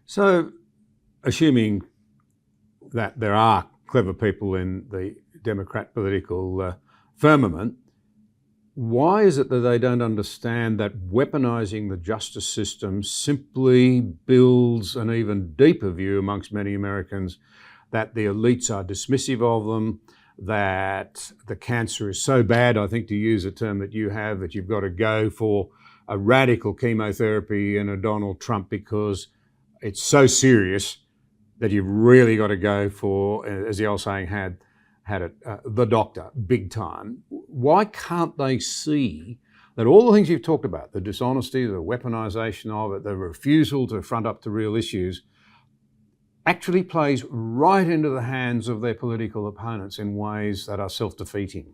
So, assuming that there are clever people in the Democrat political firmament, why is it that they don't understand that weaponising the justice system simply builds an even deeper view amongst many Americans that the elites are dismissive of them, that the cancer is so bad, I think to use a term that you have, that you've got to go for a radical chemotherapy and a Donald Trump because it's so serious that you've really got to go for, as the old saying had it, the doctor, big time. Why can't they see that all the things you've talked about, the dishonesty, the weaponisation of it, the refusal to front up to real issues, actually plays right into the hands of their political opponents in ways that are self-defeating?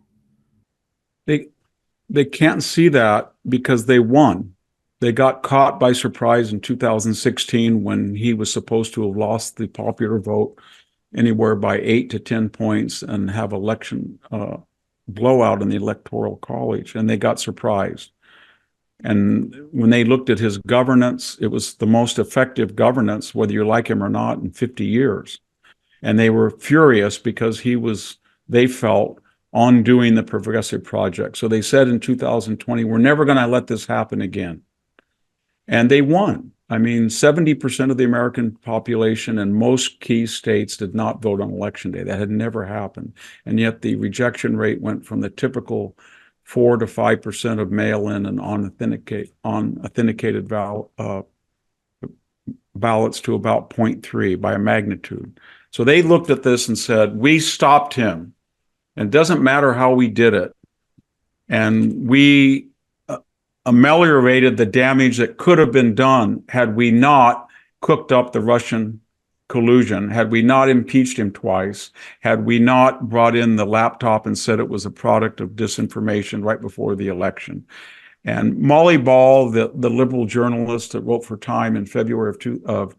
They can't see that because they won. They got caught by surprise in 2016 when he was supposed to have lost the popular vote anywhere by 8 to 10 points and have election blowout in the Electoral College, and they got surprised. And when they looked at his governance, it was the most effective governance, whether you like him or not, in 50 years. And they were furious because he was, they felt, undoing the Progressive Project. So they said in 2020, we're never going to let this happen again. And they won. I mean, 70% of the American population in most key states did not vote on election day. That had never happened. And yet the rejection rate went from the typical 4 to 5% of mail-in and unauthenticated ballots to about 0.3 by a magnitude. So they looked at this and said, we stopped him. And it doesn't matter how we did it. And we ameliorated the damage that could have been done had we not cooked up the Russian collusion, had we not impeached him twice, had we not brought in the laptop and said it was a product of disinformation right before the election. And Molly Ball, the liberal journalist that wrote for Time in February of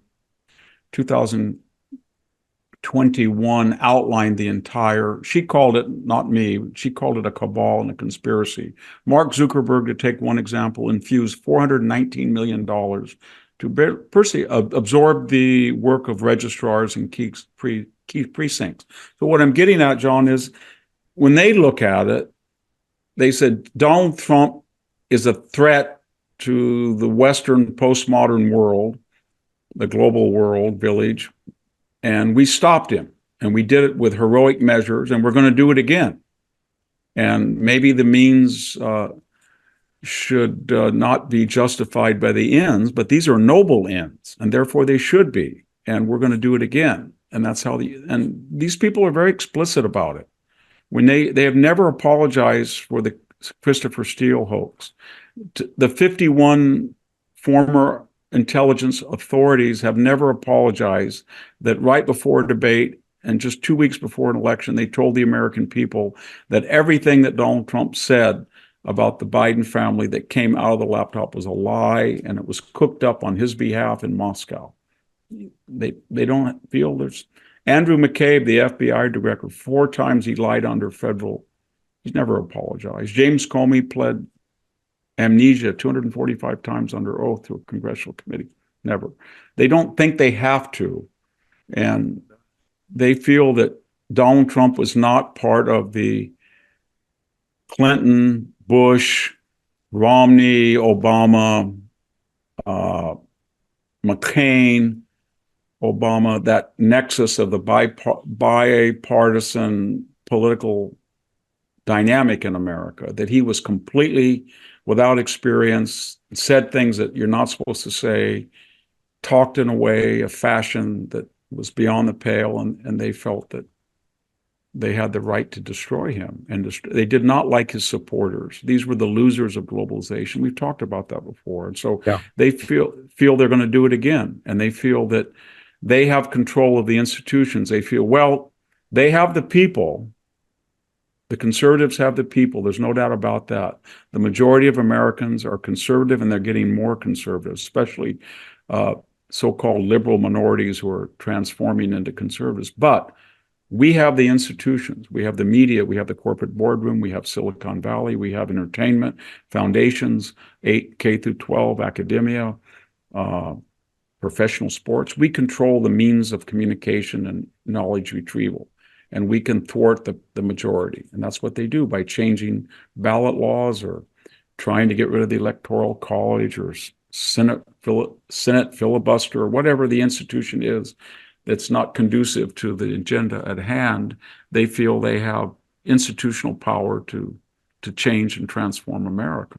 2021, outlined the entire, she called it, not me, she called it a cabal and a conspiracy. Mark Zuckerberg, to take one example, infused $419 million to personally absorb the work of registrars and key precincts. So what I'm getting at, John, is when they look at it, they said Donald Trump is a threat to the Western postmodern world, the global world, village, and we stopped him. And we did it with heroic measures, and we're going to do it again. And maybe the means should not be justified by the ends, but these are noble ends, and therefore they should be. And we're going to do it again. And that's how and these people are very explicit about it. When they have never apologized for the Christopher Steele hoax. The 51 former intelligence authorities have never apologized that right before a debate and just 2 weeks before an election, they told the American people that everything that Donald Trump said about the Biden family that came out of the laptop was a lie, and it was cooked up on his behalf in Moscow. They don't feel there's... Andrew McCabe, the FBI director, 4 times he lied under federal. He's never apologized. James Comey pled amnesia 245 times under oath to a congressional committee. Never. They don't think they have to. And they feel that Donald Trump was not part of the Clinton, Bush, Romney, Obama, McCain, Obama, that nexus of the bipartisan political dynamic in America, that he was completely without experience, said things that you're not supposed to say, talked in a fashion that was beyond the pale, and they felt that they had the right to destroy him. And they did not like his supporters. These were the losers of globalization. We've talked about that before. And so they feel they're going to do it again. And they feel that they have control of the institutions. They feel, well, they have the people. The conservatives have the people. There's no doubt about that. The majority of Americans are conservative, and they're getting more conservative, especially so-called liberal minorities who are transforming into conservatives. But we have the institutions. We have the media. We have the corporate boardroom. We have Silicon Valley. We have entertainment, foundations, K through 12, academia, professional sports. We control the means of communication and knowledge retrieval, and we can thwart the majority. And that's what they do by changing ballot laws or trying to get rid of the Electoral College or Senate filibuster or whatever the institution is that's not conducive to the agenda at hand. They feel they have institutional power to change and transform America.